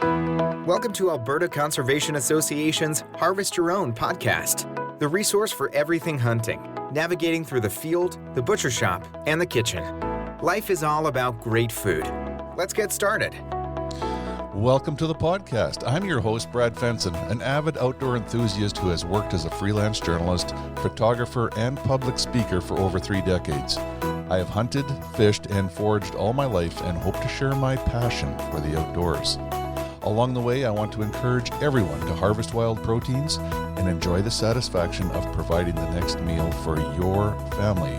Welcome to Alberta Conservation Association's Harvest Your Own podcast, the resource for everything hunting, navigating through the field, the butcher shop, and the kitchen. Life is all about great food. Let's get started. Welcome to the podcast. I'm your host, Brad Fenson, an avid outdoor enthusiast who has worked as a freelance journalist, photographer, and public speaker for over 3 decades. I have hunted, fished, and foraged all my life and hope to share my passion for the outdoors. Along the way, I want to encourage everyone to harvest wild proteins and enjoy the satisfaction of providing the next meal for your family.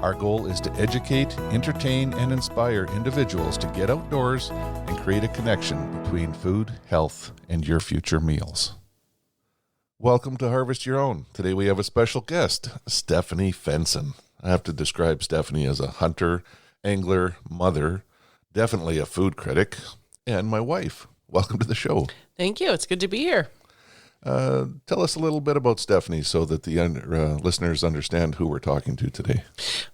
Our goal is to educate, entertain, and inspire individuals to get outdoors and create a connection between food, health, and your future meals. Welcome to Harvest Your Own. Today we have a special guest, Stefanie Fenson. I have to describe Stefanie as a hunter, angler, mother, definitely a food critic, and my wife. Welcome to the show. Thank you. It's good to be here. Tell us a little bit about Stefanie so that the listeners understand who we're talking to today.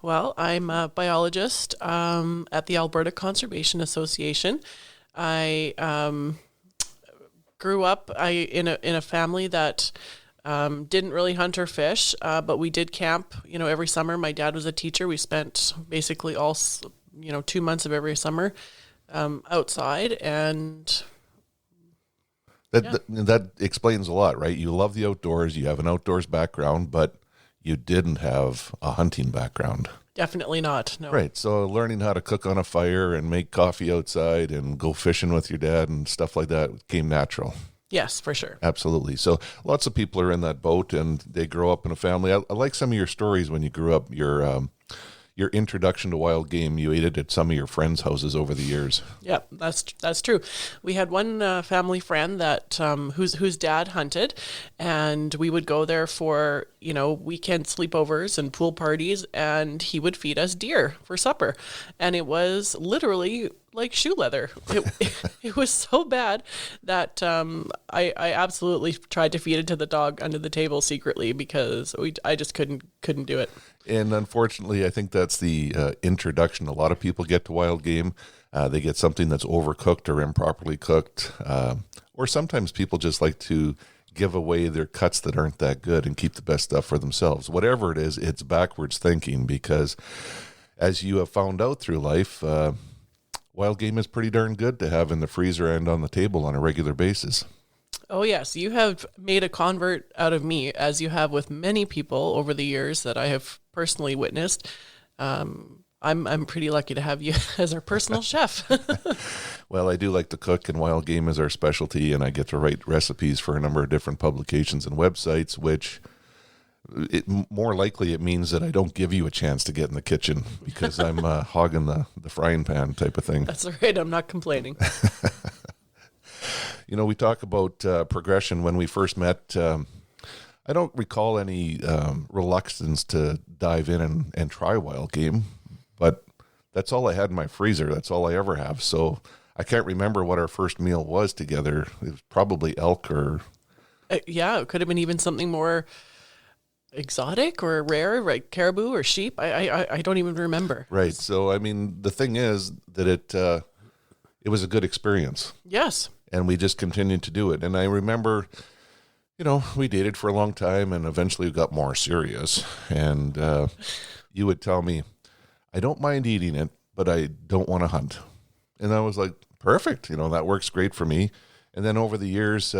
Well, I'm a biologist at the Alberta Conservation Association. I grew up in a family that didn't really hunt or fish, but we did camp, every summer. My dad was a teacher. We spent basically all, 2 months of every summer outside, and That explains a lot, right? You love the outdoors, you have an outdoors background, but you didn't have a hunting background. Definitely not, no. Right, so learning how to cook on a fire and make coffee outside and go fishing with your dad and stuff like that came natural. Yes, for sure. Absolutely. So lots of people are in that boat and they grow up in a family. I like some of your stories when you grew up, your introduction to wild game. You ate it at some of your friends' houses over the years. Yeah, that's true. We had one family friend that whose dad hunted, and we would go there for weekend sleepovers and pool parties, and he would feed us deer for supper, and it was literally like shoe leather. It was so bad that I absolutely tried to feed it to the dog under the table secretly because I just couldn't do it. And unfortunately, I think that's the introduction a lot of people get to wild game. They get something that's overcooked or improperly cooked, or sometimes people just like to give away their cuts that aren't that good and keep the best stuff for themselves. Whatever it is, it's backwards thinking because as you have found out through life, wild game is pretty darn good to have in the freezer and on the table on a regular basis. Oh, yes. You have made a convert out of me, as you have with many people over the years that I have personally witnessed. I'm pretty lucky to have you as our personal chef. Well, I do like to cook, and wild game is our specialty, and I get to write recipes for a number of different publications and websites, which more likely it means that I don't give you a chance to get in the kitchen because I'm hogging the frying pan type of thing. That's right. I'm not complaining. We talk about progression. When we first met, I don't recall any reluctance to dive in and try wild game, but that's all I had in my freezer. That's all I ever have. So I can't remember what our first meal was together. It was probably elk or... yeah, it could have been even something more exotic or rare, like caribou or sheep. I don't even remember. Right. So, I mean, the thing is that it was a good experience. Yes. And we just continued to do it. And I remember, we dated for a long time and eventually we got more serious. And you would tell me, I don't mind eating it, but I don't want to hunt. And I was like, perfect. That works great for me. And then over the years,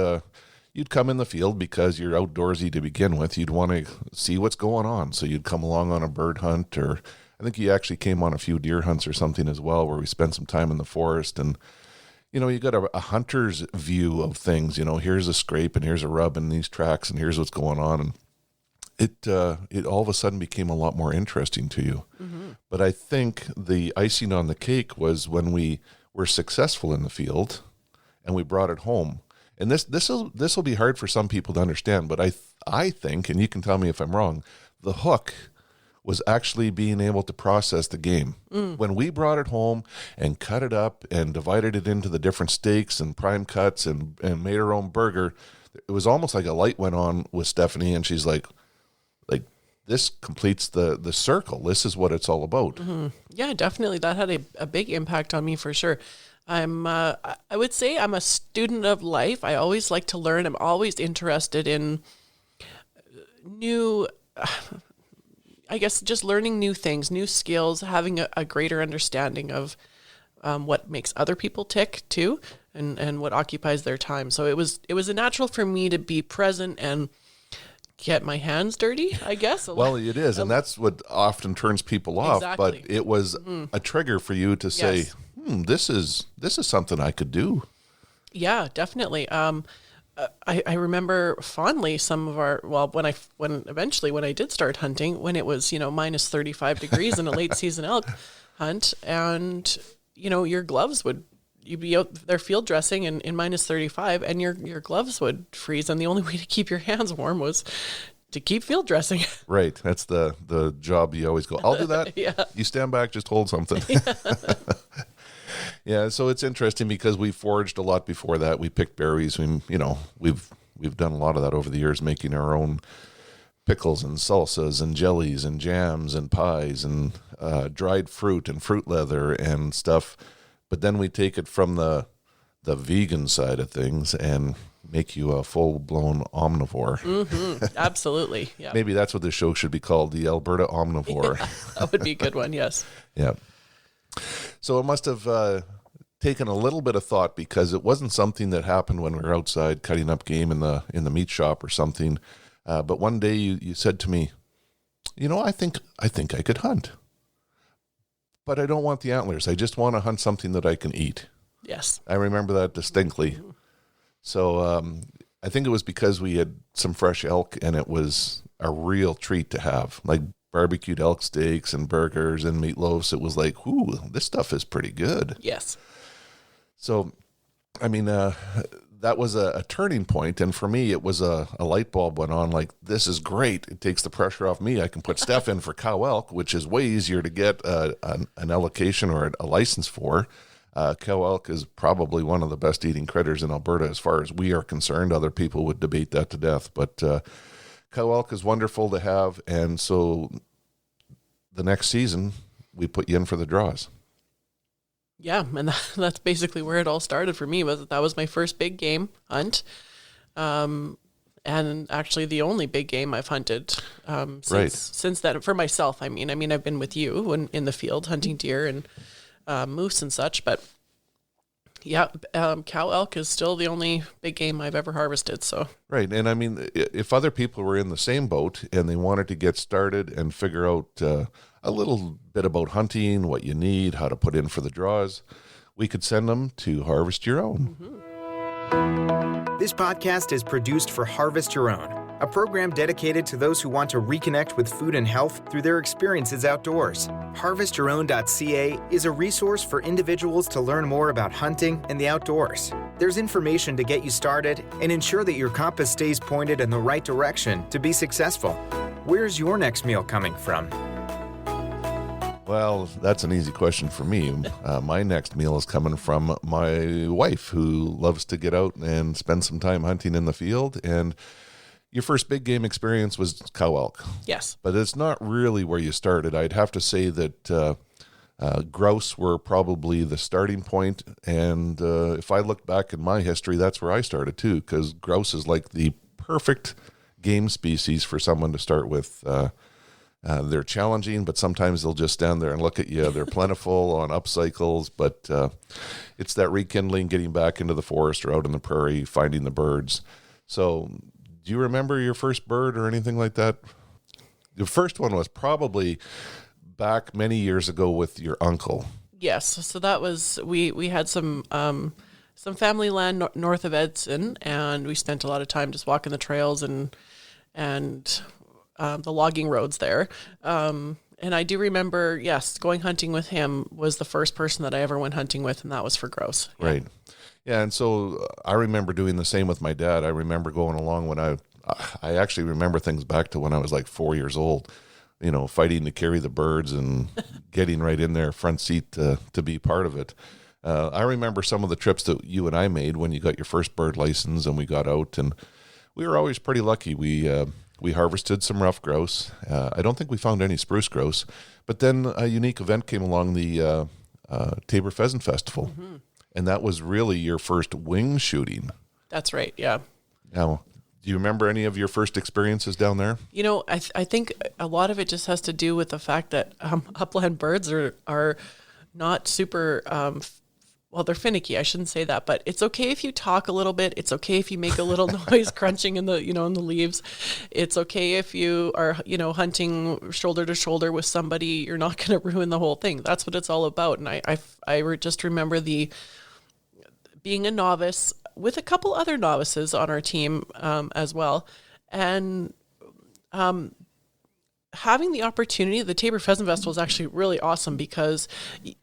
you'd come in the field because you're outdoorsy to begin with. You'd want to see what's going on. So you'd come along on a bird hunt, or I think you actually came on a few deer hunts or something as well, where we spent some time in the forest. And you got a hunter's view of things. Here's a scrape and here's a rub in these tracks and here's what's going on. And it all of a sudden became a lot more interesting to you. Mm-hmm. But I think the icing on the cake was when we were successful in the field and we brought it home. And this will be hard for some people to understand, but I think, and you can tell me if I'm wrong, the hook was actually being able to process the game. When we brought it home and cut it up and divided it into the different steaks and prime cuts and made our own burger, it was almost like a light went on with Stefanie, and she's like this completes the circle. This is what it's all about. Mm-hmm. Yeah, definitely. That had a big impact on me for sure. I would say I'm a student of life. I always like to learn. I'm always interested in new, I guess, just learning new things, new skills, having a greater understanding of what makes other people tick too, and what occupies their time. So it was a natural for me to be present and get my hands dirty, I guess. Well, it is, and that's what often turns people off. Exactly. But it was a trigger for you to say, Yes. this is something I could do. Yeah, definitely. I remember fondly some of our, when I did start hunting, when it was, minus 35 degrees in a late season elk hunt, and, your gloves you'd be out there field dressing in minus 35, and your gloves would freeze. And the only way to keep your hands warm was to keep field dressing. Right. That's the job you always go, I'll do that. Yeah. You stand back, just hold something. Yeah. So it's interesting because we foraged a lot before that. We picked berries. We've done a lot of that over the years, making our own pickles and salsas and jellies and jams and pies and dried fruit and fruit leather and stuff. But then we take it from the vegan side of things and make you a full-blown omnivore. Mm-hmm. Absolutely. Yeah. Maybe that's what this show should be called, the Alberta Omnivore. Yeah, that would be a good one. Yes. Yeah. So it must have taken a little bit of thought, because it wasn't something that happened when we were outside cutting up game in the meat shop or something. But one day you said to me, I think I could hunt, but I don't want the antlers. I just want to hunt something that I can eat. Yes. I remember that distinctly. So I think it was because we had some fresh elk, and it was a real treat to have, like barbecued elk steaks and burgers and meatloafs. It was like, ooh, this stuff is pretty good. Yes. So, I mean, that was a turning point. And for me, it was a light bulb went on, like, this is great. It takes the pressure off me. I can put Steph in for cow elk, which is way easier to get an allocation or a license for. Cow elk is probably one of the best eating critters in Alberta as far as we are concerned. Other people would debate that to death, but cow elk is wonderful to have. And so the next season, we put you in for the draws. Yeah, and that's basically where it all started for me. That was my first big game hunt, and actually the only big game I've hunted since then for myself. I mean, I've been with you in the field hunting deer and moose and such, but yeah, cow elk is still the only big game I've ever harvested. So right, and I mean, if other people were in the same boat and they wanted to get started and figure out a little bit about hunting, what you need, how to put in for the draws, we could send them to Harvest Your Own. Mm-hmm. This podcast is produced for Harvest Your Own, a program dedicated to those who want to reconnect with food and health through their experiences outdoors. HarvestYourOwn.ca is a resource for individuals to learn more about hunting and the outdoors. There's information to get you started and ensure that your compass stays pointed in the right direction to be successful. Where's your next meal coming from? Well, that's an easy question for me. My next meal is coming from my wife, who loves to get out and spend some time hunting in the field. And your first big game experience was cow elk. yes. But it's not really where you started. I'd have to say that grouse were probably the starting point. And if I look back in my history, that's where I started too, because grouse is like the perfect game species for someone to start with. They're challenging, but sometimes they'll just stand there and look at you. They're plentiful on upcycles, but it's that rekindling, getting back into the forest or out in the prairie, finding the birds. So do you remember your first bird or anything like that? The first one was probably back many years ago with your uncle. Yes. So that was, we had some family land north of Edson, and we spent a lot of time just walking the trails and the logging roads there. And I do remember, yes, going hunting with him was the first person that I ever went hunting with, and that was for grouse. Yeah. Right. Yeah, and so I remember doing the same with my dad. I remember going along when I actually remember things back to when I was like 4 years old, fighting to carry the birds and getting right in there front seat to be part of it. I remember some of the trips that you and I made when you got your first bird license and we got out, and we were always pretty lucky. We harvested some rough grouse. I don't think we found any spruce grouse, but then a unique event came along, the Tabor Pheasant Festival. Mm-hmm. And that was really your first wing shooting. That's right. Yeah. Now, do you remember any of your first experiences down there? You know, I think a lot of it just has to do with the fact that upland birds are not super, well, they're finicky. I shouldn't say that, but it's okay if you talk a little bit. It's okay if you make a little noise crunching in the, in the leaves. It's okay if you are, hunting shoulder to shoulder with somebody. You're not going to ruin the whole thing. That's what it's all about. And I just remember being a novice with a couple other novices on our team as well. And having the opportunity, the Tabor Pheasant Festival is actually really awesome because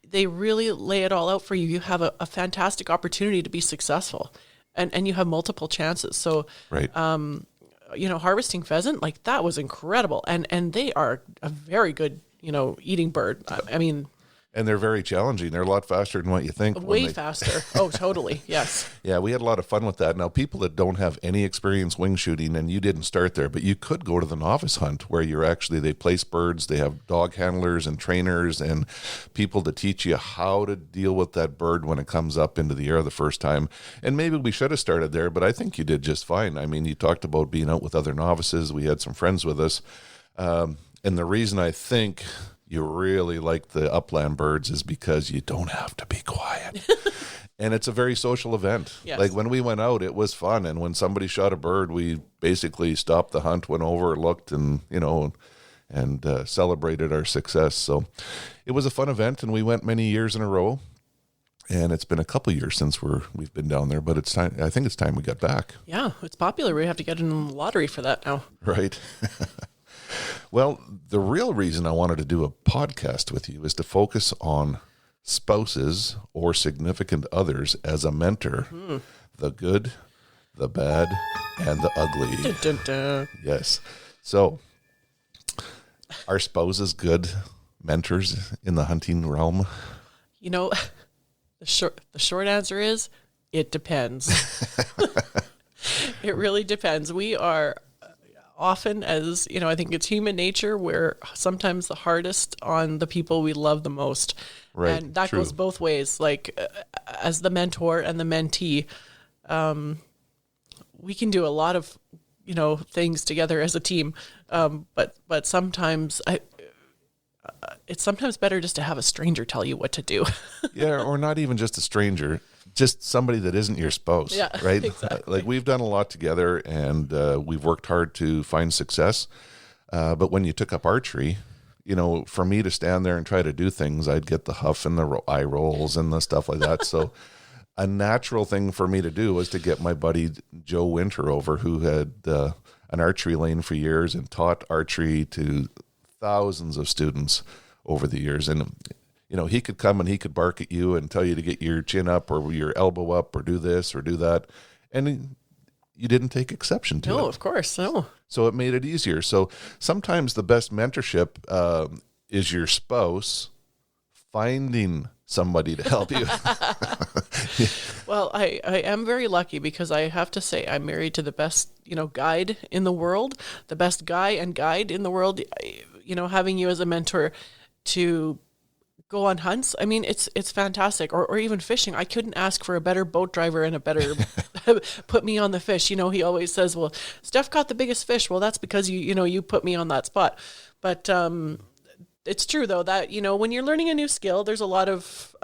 they really lay it all out for you. You have a fantastic opportunity to be successful and you have multiple chances. So, right. Harvesting pheasant, like that was incredible. And they are a very good, eating bird. I mean, and they're very challenging. They're a lot faster than what you think. Way faster. Oh, totally. Yes. Yeah, we had a lot of fun with that. Now, people that don't have any experience wing shooting, and you didn't start there, but you could go to the novice hunt where they place birds, they have dog handlers and trainers and people to teach you how to deal with that bird when it comes up into the air the first time. And maybe we should have started there, but I think you did just fine. I mean, you talked about being out with other novices. We had some friends with us. And the reason I think you really like the upland birds is because you don't have to be quiet. And it's a very social event. Yes. Like when we went out, it was fun. And when somebody shot a bird, we basically stopped the hunt, went over, looked, and, celebrated our success. So it was a fun event, and we went many years in a row. And it's been a couple of years since we've been down there, but it's time. I think it's time we got back. Yeah, it's popular. We have to get in the lottery for that now. Right. Well, the real reason I wanted to do a podcast with you is to focus on spouses or significant others as a mentor. Mm-hmm. The good, the bad, and the ugly. Dun, dun, dun. Yes. So, are spouses good mentors in the hunting realm? The short answer is it depends. It really depends. We are often, as I think it's human nature, we're sometimes the hardest on the people we love the most. Right. And that True. goes both ways. Like as the mentor and the mentee, we can do a lot of, things together as a team. But sometimes it's sometimes better just to have a stranger tell you what to do. Yeah. Or not even just a stranger, just somebody that isn't your spouse. Yeah, right. Exactly. Like we've done a lot together, and we've worked hard to find success. But when you took up archery, for me to stand there and try to do things, I'd get the huff and the eye rolls and the stuff like that. So a natural thing for me to do was to get my buddy Joe Winter over, who had an archery lane for years and taught archery to thousands of students over the years. And he could come and he could bark at you and tell you to get your chin up or your elbow up or do this or do that. And you didn't take exception to it. No, of course. No. So it made it easier. So sometimes the best mentorship is your spouse finding somebody to help you. Well, I am very lucky because I have to say I'm married to the best, guide in the world, the best guy and guide in the world. Having you as a mentor to go on hunts, I mean, it's fantastic. Or even fishing. I couldn't ask for a better boat driver and a better put me on the fish. He always says, well, Steph caught the biggest fish. Well, that's because you put me on that spot. But it's true though that, when you're learning a new skill, there's a lot of,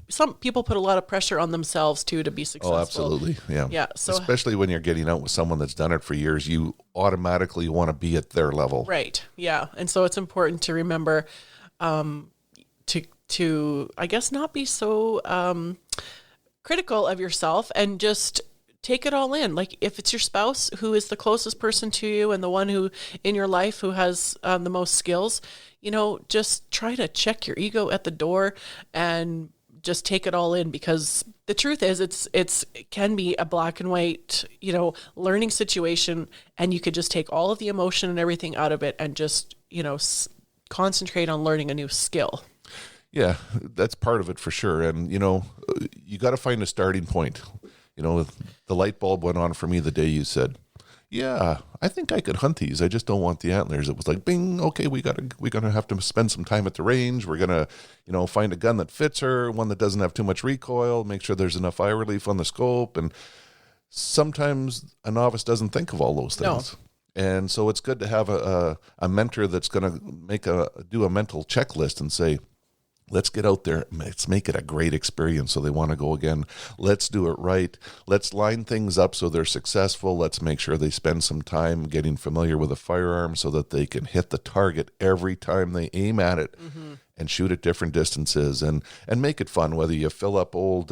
some people put a lot of pressure on themselves too, to be successful. Oh, absolutely. Yeah. Yeah. So especially when you're getting out with someone that's done it for years, you automatically want to be at their level. Right. Yeah. And so it's important to remember, to I guess not be so critical of yourself and just take it all in. Like if it's your spouse who is the closest person to you and the one who in your life who has the most skills, just try to check your ego at the door and just take it all in, because the truth is it can be a black and white, learning situation, and you could just take all of the emotion and everything out of it and just, concentrate on learning a new skill. Yeah, that's part of it for sure. And, you got to find a starting point. The light bulb went on for me the day you said, yeah, I think I could hunt these. I just don't want the antlers. It was like, bing, okay, we're gonna have to spend some time at the range. We're gonna, find a gun that fits her, one that doesn't have too much recoil, make sure there's enough eye relief on the scope. And sometimes a novice doesn't think of all those things. No. And so it's good to have a mentor that's gonna do a mental checklist and say, let's get out there. Let's make it a great experience so they want to go again. Let's do it right. Let's line things up so they're successful. Let's make sure they spend some time getting familiar with a firearm so that they can hit the target every time they aim at it and shoot at different distances and make it fun, whether you fill up old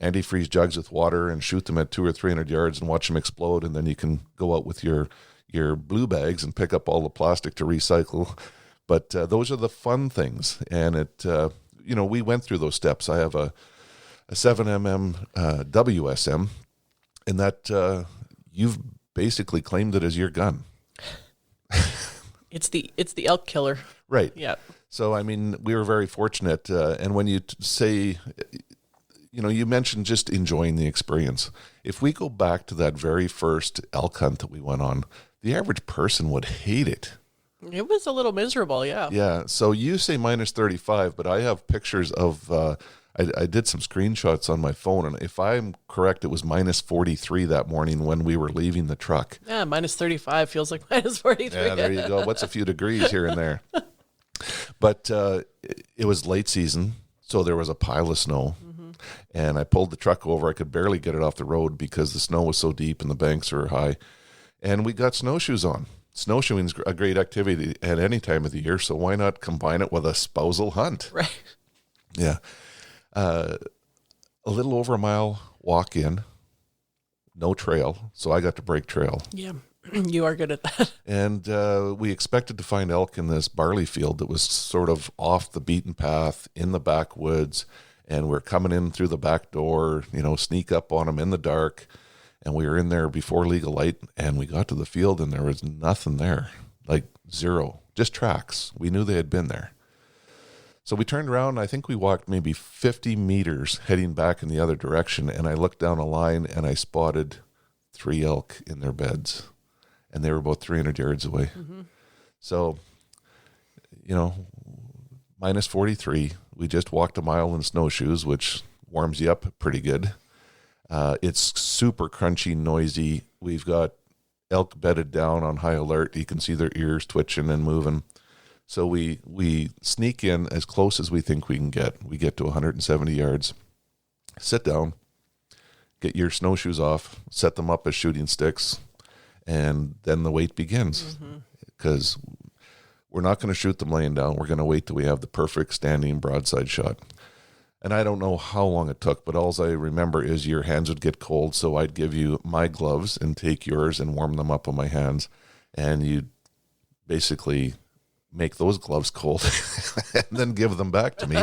antifreeze jugs with water and shoot them at 200 or 300 yards and watch them explode, and then you can go out with your blue bags and pick up all the plastic to recycle. But those are the fun things, and we went through those steps. I have a 7mm WSM, and that you've basically claimed it as your gun. It's the elk killer, right? Yeah. So I mean, we were very fortunate, and when you say, you mentioned just enjoying the experience. If we go back to that very first elk hunt that we went on, the average person would hate it. It was a little miserable, yeah. Yeah. So you say minus 35, but I have pictures of, I did some screenshots on my phone, and if I'm correct, it was minus 43 that morning when we were leaving the truck. Yeah, minus 35 feels like minus 43. Yeah, there you go. What's a few degrees here and there? But it was late season, so there was a pile of snow. And I pulled the truck over. I could barely get it off the road because the snow was so deep and the banks were high. And we got snowshoes on. Snowshoeing is a great activity at any time of the year, so why not combine it with a spousal hunt? Right. Yeah. A little over a mile walk in, no trail, so I got to break trail. Yeah, you are good at that. And we expected to find elk in this barley field that was sort of off the beaten path in the backwoods, and we're coming in through the back door, sneak up on them in the dark. And we were in there before legal light, and we got to the field, and there was nothing there, like zero, just tracks. We knew they had been there. So we turned around, and I think we walked maybe 50 meters heading back in the other direction, and I looked down a line, and I spotted 3 elk in their beds, and they were about 300 yards away. So, minus 43. We just walked a mile in snowshoes, which warms you up pretty good. It's super crunchy, noisy. We've got elk bedded down on high alert. You can see their ears twitching and moving. So we sneak in as close as we think we can get. We get to 170 yards, sit down, get your snowshoes off, set them up as shooting sticks, and then the wait begins. Because we're not going to shoot them laying down. We're going to wait till we have the perfect standing broadside shot. And I don't know how long it took, but all I remember is your hands would get cold, so I'd give you my gloves and take yours and warm them up on my hands, and you'd basically make those gloves cold and then give them back to me.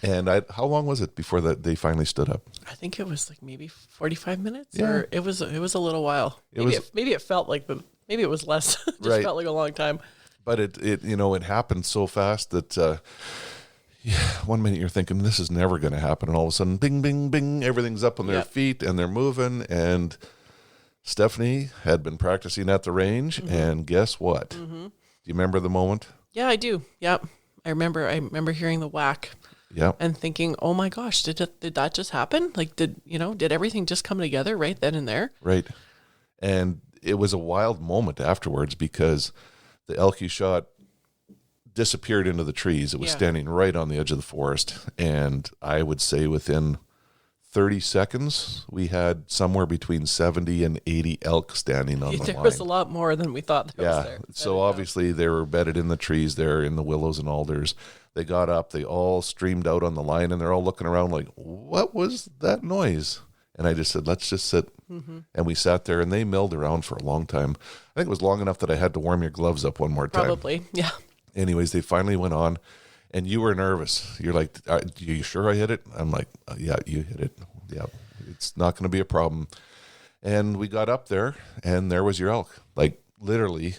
And how long was it before that they finally stood up? I think it was like maybe 45 minutes, yeah. Or it was a little while. Maybe it felt like maybe it was less. It just felt like a long time. But it happened so fast that. One minute you're thinking this is never going to happen, and all of a sudden, bing, bing, bing, everything's up on their feet and they're moving. And Stefanie had been practicing at the range, and guess what? Do you remember the moment? Yeah, I do. Yep, I remember hearing the whack. Yep. And thinking, oh my gosh, did that just happen? Like, did everything just come together right then and there? Right. And it was a wild moment afterwards because the elk you shot disappeared into the trees. It was standing right on the edge of the forest. And I would say within 30 seconds, we had somewhere between 70 and 80 elk standing on the line. There was a lot more than we thought there was there. So obviously they were bedded in the trees there in the willows and alders. They got up, they all streamed out on the line, and they're all looking around like, what was that noise? And I just said, let's just sit. And we sat there, and they milled around for a long time. I think it was long enough that I had to warm your gloves up one more time. Probably, yeah. Anyways, they finally went on, and you were nervous. You're like, are you sure I hit it? I'm like, yeah, you hit it. Yeah, it's not going to be a problem. And we got up there, and there was your elk, like literally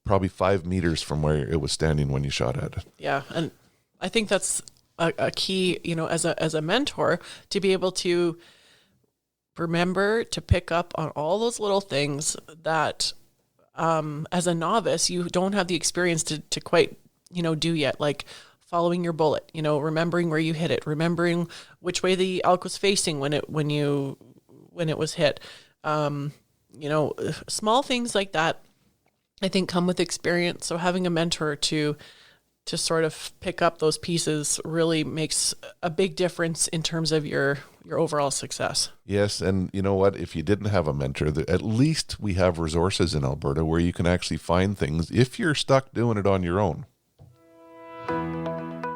probably 5 meters from where it was standing when you shot at it. Yeah, and I think that's a key, as a mentor, to be able to remember to pick up on all those little things that, as a novice, you don't have the experience to quite, do yet, like following your bullet, remembering where you hit it, remembering which way the elk was facing when it was hit. Small things like that, I think, come with experience. So having a mentor to sort of pick up those pieces really makes a big difference in terms of your overall success. Yes, and you know what? If you didn't have a mentor, at least we have resources in Alberta where you can actually find things if you're stuck doing it on your own.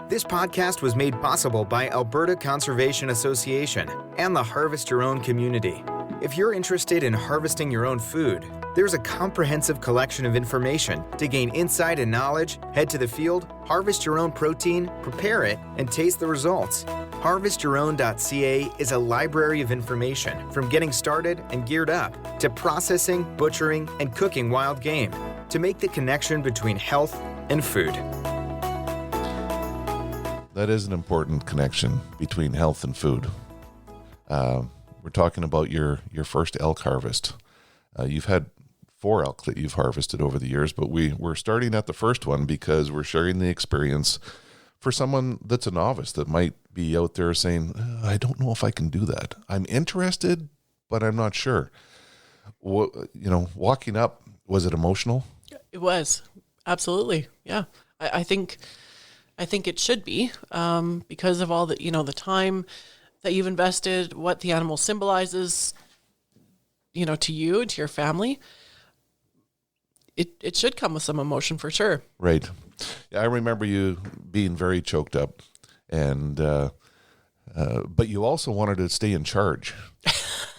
This podcast was made possible by Alberta Conservation Association and the Harvest Your Own community. If you're interested in harvesting your own food, there's a comprehensive collection of information to gain insight and knowledge. Head to the field, harvest your own protein, prepare it, and taste the results. HarvestYourOwn.ca is a library of information from getting started and geared up to processing, butchering, and cooking wild game to make the connection between health and food. That is an important connection between health and food. We're talking about your first elk harvest. You've had 4 elk that you've harvested over the years, but we're starting at the first one because we're sharing the experience for someone that's a novice that might be out there saying, I don't know if I can do that. I'm interested, but I'm not sure. Walking up, was it emotional? It was. Absolutely. Yeah. I think it should be, because of all the, the time that you've invested, what the animal symbolizes, to you and to your family. It should come with some emotion for sure. Right. Yeah, I remember you being very choked up, and but you also wanted to stay in charge.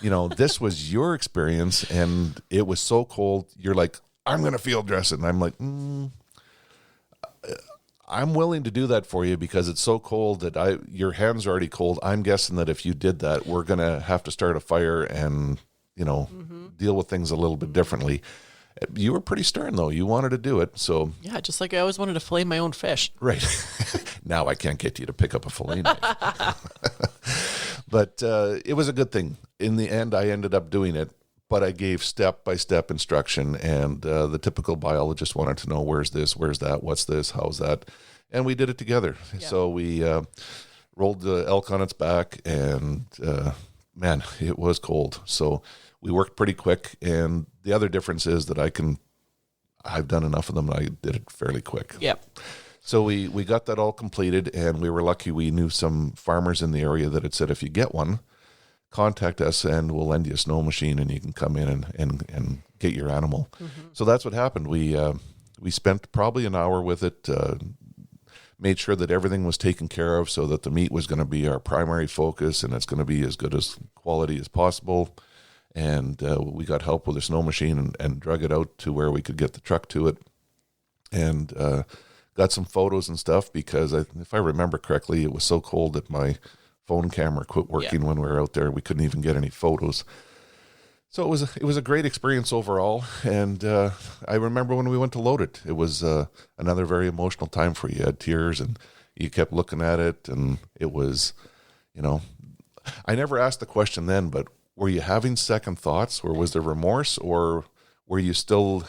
This was your experience, and it was so cold. You're like, I'm going to field dress it. And I'm like, I'm willing to do that for you because it's so cold that your hands are already cold. I'm guessing that if you did that, we're going to have to start a fire and, deal with things a little bit differently. You were pretty stern, though. You wanted to do it. So yeah, just like I always wanted to fillet my own fish. Right. Now I can't get you to pick up a fillet knife. But it was a good thing. In the end, I ended up doing it. But I gave step-by-step instruction, and the typical biologist wanted to know, where's this, where's that, what's this, how's that? And we did it together. Yeah. So we rolled the elk on its back, and man, it was cold. So we worked pretty quick, and the other difference is that I've done enough of them, and I did it fairly quick. Yep. So we got that all completed, and we were lucky we knew some farmers in the area that had said, if you get one, contact us and we'll lend you a snow machine and you can come in and get your animal. Mm-hmm. So that's what happened. We spent probably an hour with it, made sure that everything was taken care of so that the meat was going to be our primary focus and it's going to be as good as quality as possible. And we got help with a snow machine and drug it out to where we could get the truck to it. And got some photos and stuff because if I remember correctly, it was so cold that my phone camera quit working when we were out there. We couldn't even get any photos. So it was a great experience overall. And I remember when we went to load it, it was another very emotional time for you. You had tears and you kept looking at it. And it was, I never asked the question then, but were you having second thoughts, or was there remorse, or were you still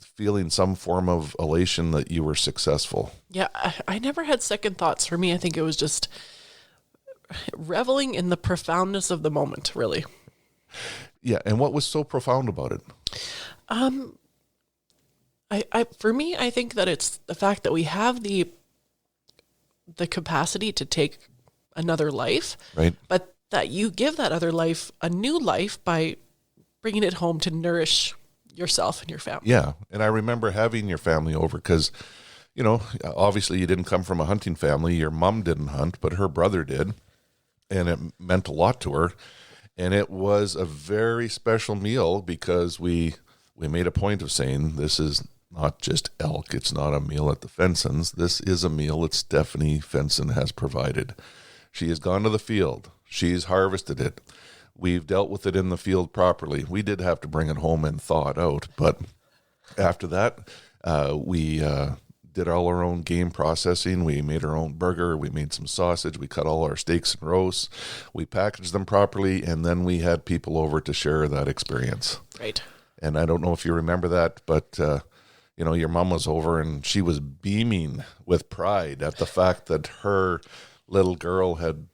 feeling some form of elation that you were successful? Yeah, I never had second thoughts. For me, I think it was just reveling in the profoundness of the moment, really. Yeah, and what was so profound about it? For me, I think that it's the fact that we have the capacity to take another life, right? But that you give that other life a new life by bringing it home to nourish yourself and your family. Yeah, and I remember having your family over because, obviously you didn't come from a hunting family. Your mom didn't hunt, but her brother did. And it meant a lot to her. And it was a very special meal because we made a point of saying this is not just elk. It's not a meal at the Fensons. This is a meal that Stefanie Fenson has provided. She has gone to the field. She's harvested it. We've dealt with it in the field properly. We did have to bring it home and thaw it out. But after that, we did all our own game processing. We made our own burger. We made some sausage. We cut all our steaks and roasts. We packaged them properly, and then we had people over to share that experience. Right. And I don't know if you remember that, but your mom was over, and she was beaming with pride at the fact that her little girl had,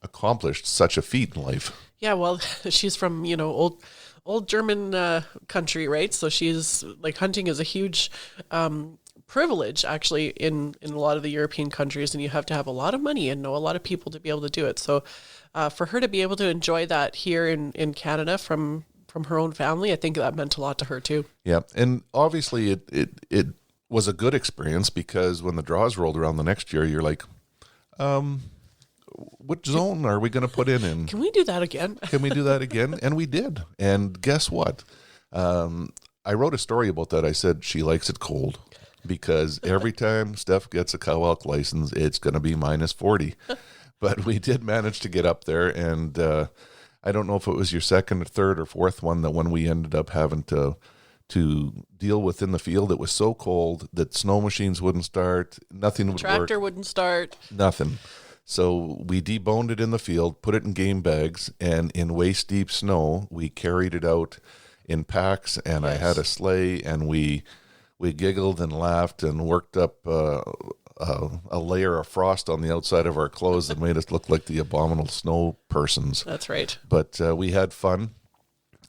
accomplished such a feat in life. Yeah, well, she's from, old German country, right? So she's like, hunting is a huge privilege actually in a lot of the European countries, and you have to have a lot of money and know a lot of people to be able to do it. So for her to be able to enjoy that here in Canada from her own family, I think that meant a lot to her too. Yeah, and obviously it was a good experience, because when the draws rolled around the next year, you're like, which zone are we going to put in? Can we do that again? Can we do that again? And we did. And guess what? I wrote a story about that. I said she likes it cold, because every time Steph gets a cow elk license, it's going to be minus 40. But we did manage to get up there, and I don't know if it was your second or third or fourth one, that when we ended up having to deal with in the field, it was so cold that snow machines wouldn't start, nothing would work. Tractor wouldn't start. Nothing. So we deboned it in the field, put it in game bags, and in waist-deep snow, we carried it out in packs, and yes. I had a sleigh, and we giggled and laughed and worked up a layer of frost on the outside of our clothes that made us look like the abominable snow persons. That's right. But we had fun.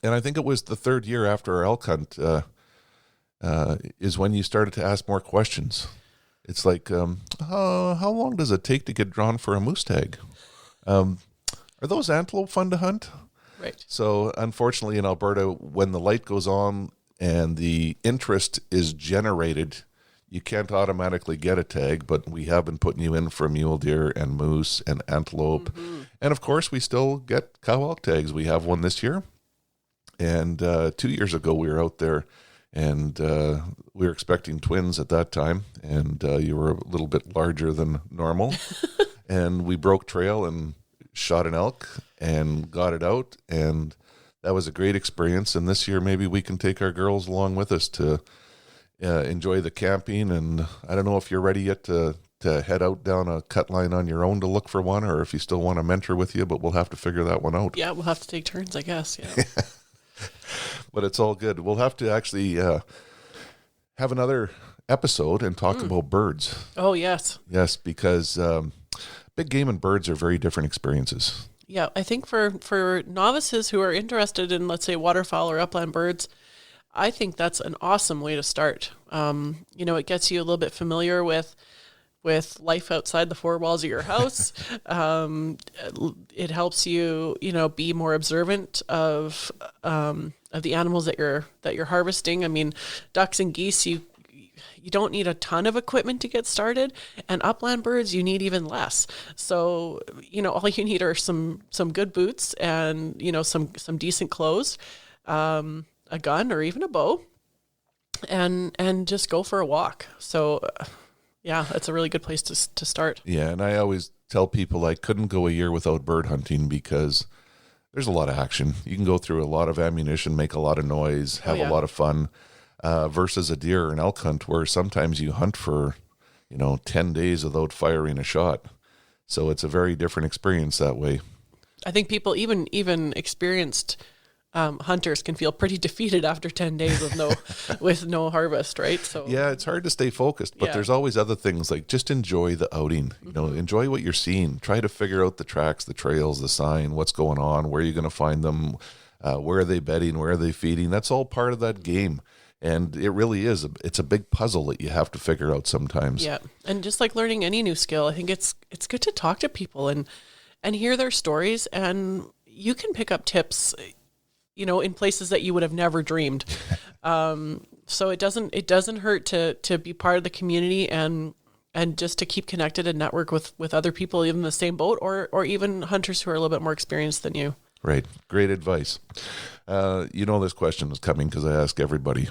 And I think it was the third year after our elk hunt is when you started to ask more questions. It's like, how long does it take to get drawn for a moose tag? Are those antelope fun to hunt? Right. So unfortunately in Alberta, when the light goes on and the interest is generated, you can't automatically get a tag, but we have been putting you in for mule deer and moose and antelope. Mm-hmm. And of course, we still get cow elk tags. We have one this year. And 2 years ago, we were out there, and we were expecting twins at that time, and you were a little bit larger than normal. And we broke trail and shot an elk and got it out, and that was a great experience. And this year, maybe we can take our girls along with us to enjoy the camping. And I don't know if you're ready yet to head out down a cut line on your own to look for one, or if you still want a mentor with you, but we'll have to figure that one out. Yeah, we'll have to take turns, I guess. Yeah. But it's all good. We'll have to actually have another episode and talk about birds. Oh, yes. Yes, because big game and birds are very different experiences. Yeah, I think for novices who are interested in, let's say, waterfowl or upland birds, I think that's an awesome way to start. It gets you a little bit familiar with life outside the four walls of your house. It helps you, be more observant of the animals that you're harvesting. I mean, ducks and geese, you don't need a ton of equipment to get started, and upland birds, you need even less. So, all you need are some good boots and, some decent clothes, a gun or even a bow, and just go for a walk. So, yeah, it's a really good place to start. Yeah, and I always tell people I couldn't go a year without bird hunting, because there's a lot of action. You can go through a lot of ammunition, make a lot of noise, have a lot of fun, versus a deer or an elk hunt where sometimes you hunt for, 10 days without firing a shot. So it's a very different experience that way. I think people, even experienced hunters, can feel pretty defeated after 10 days with no harvest, right? So yeah, it's hard to stay focused, but there's always other things, like just enjoy the outing. Enjoy what you're seeing. Try to figure out the tracks, the trails, the sign, what's going on, where you're going to find them, where are they bedding, where are they feeding. That's all part of that game. And it really is. It's a big puzzle that you have to figure out sometimes. Yeah, and just like learning any new skill, I think it's good to talk to people and hear their stories, and you can pick up tips, in places that you would have never dreamed. So it doesn't hurt to be part of the community and just to keep connected and network with other people in the same boat, or even hunters who are a little bit more experienced than you. Right. Great advice. This question is coming because I ask everybody,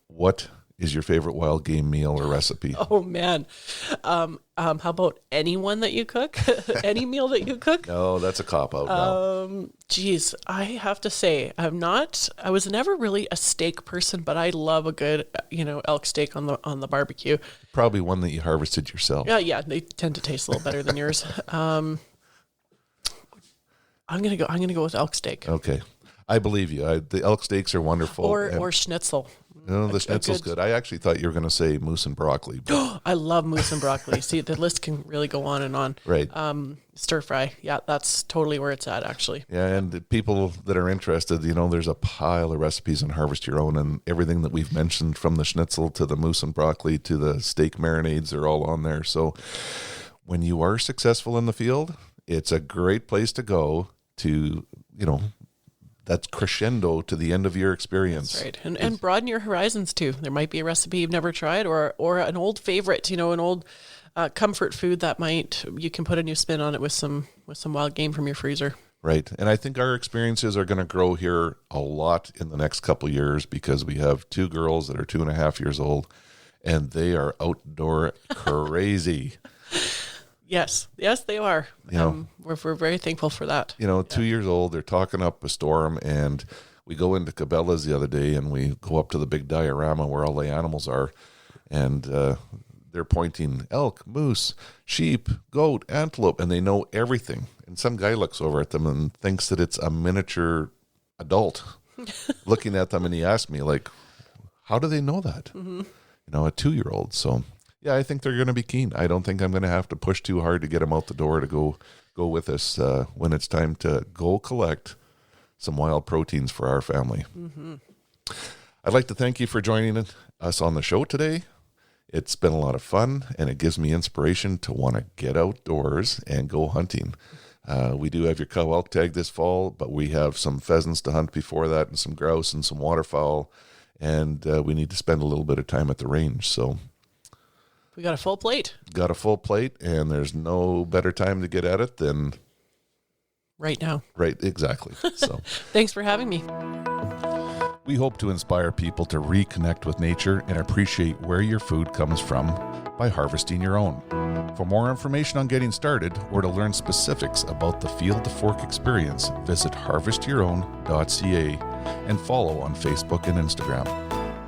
what is your favorite wild game meal or recipe? Oh man. How about anyone that you cook? Any meal that you cook? No, that's a cop-out now. Geez, I have to say, I was never really a steak person, but I love a good, elk steak on the barbecue. Probably one that you harvested yourself. Yeah, they tend to taste a little better than yours. I'm gonna go with elk steak. Okay. I believe you. The elk steaks are wonderful. Or schnitzel. The schnitzel's good. I actually thought you were going to say moose and broccoli. I love moose and broccoli. See, the list can really go on and on. Right. Stir fry. Yeah, that's totally where it's at, actually. Yeah, and the people that are interested, there's a pile of recipes in Harvest Your Own, and everything that we've mentioned, from the schnitzel to the moose and broccoli to the steak marinades, are all on there. So when you are successful in the field, it's a great place to go to, that's crescendo to the end of your experience. That's right. And broaden your horizons too. There might be a recipe you've never tried, or an old favorite, an old comfort food that you can put a new spin on it with some wild game from your freezer. Right. And I think our experiences are going to grow here a lot in the next couple of years, because we have 2 girls that are 2.5 years old, and they are outdoor crazy. Yes, they are. We're very thankful for that. 2 years old, they're talking up a storm, and we go into Cabela's the other day, and we go up to the big diorama where all the animals are, and they're pointing elk, moose, sheep, goat, antelope, and they know everything. And some guy looks over at them and thinks that it's a miniature adult looking at them, and he asked me, like, how do they know that? Mm-hmm. A 2-year-old. So yeah, I think they're going to be keen. I don't think I'm going to have to push too hard to get them out the door to go with us when it's time to go collect some wild proteins for our family. Mm-hmm. I'd like to thank you for joining us on the show today. It's been a lot of fun, and it gives me inspiration to want to get outdoors and go hunting. We do have your cow elk tag this fall, but we have some pheasants to hunt before that, and some grouse and some waterfowl, and we need to spend a little bit of time at the range. So we got a full plate. And there's no better time to get at it than right now. Right, exactly. So thanks for having me. We hope to inspire people to reconnect with nature and appreciate where your food comes from by harvesting your own. For more information on getting started, or to learn specifics about the Field to Fork experience, visit harvestyourown.ca and follow on Facebook and Instagram.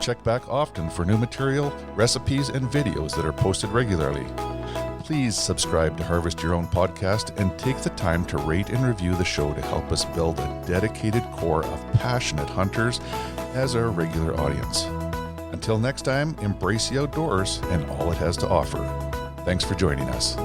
Check back often for new material, recipes, and videos that are posted regularly. Please subscribe to Harvest Your Own podcast and take the time to rate and review the show to help us build a dedicated core of passionate hunters as our regular audience. Until next time, embrace the outdoors and all it has to offer. Thanks for joining us.